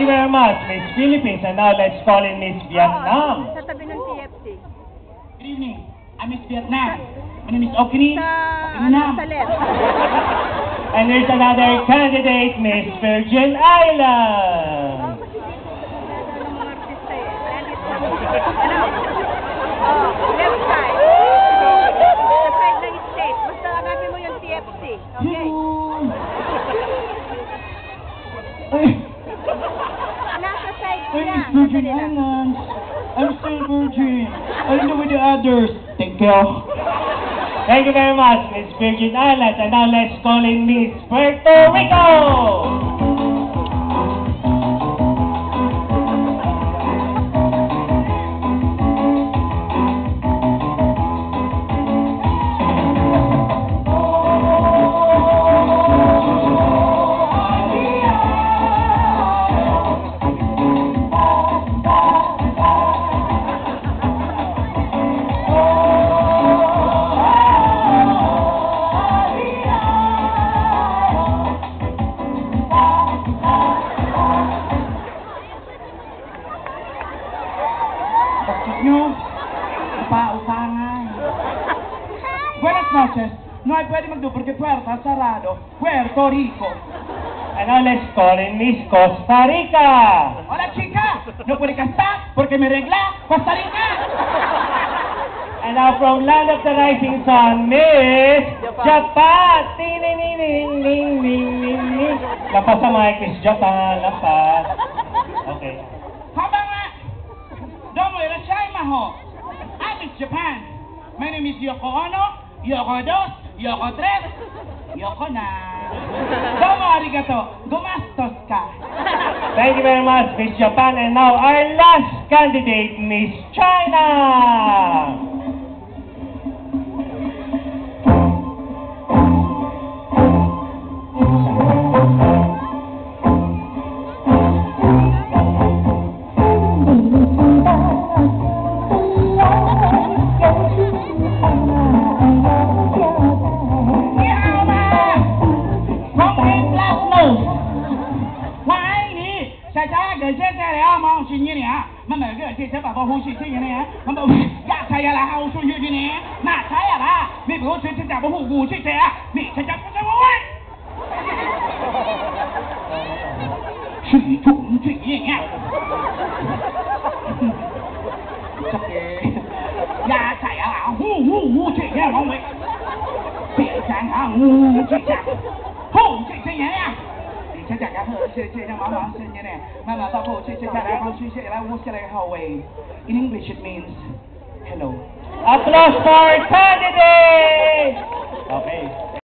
Thank you very much, Miss Philippines. And now let's call in Miss Vietnam. Sa tabi ng TFC. Good evening. I'm Miss Vietnam. My name is Okini. Sa left. And there's another candidate, Miss Virgin Islands. Ng mga artista eh. Ano? Left side. Sa side ng state. Basta hanapin mo yung TFC. Okay? Nasa side My nila. name is Virgin Islands. I'm still virgin. I don't know with the others. Thank you. Thank you very much, Miss Virgin Islands. And now let's call in Miss Puerto Rico. Nyo, upa-upangan. Buenas noches. No hay pwede magdo porque puerta sarado. Puerto Rico. And now let's call in Miss Costa Rica. Hola chica. No puede cantar porque me regla Costa Rica. And now from Land of the Rising Sun, Miss Japan. Ding, ding, ding, ding, ding, ding, ding, ding. Lapas sa mic, Miss Japan. Lapas. Okay. Habang domo irashai maho. I'm Miss Japan. My name is Yoko Ono, Yoko Dos, Yoko Tres, Yoko na. Domo arigato. Gumastos ka. Thank you very much, Miss Japan. And now our last candidate, Miss China. In English it means hello. Applause for our candidate! Okay.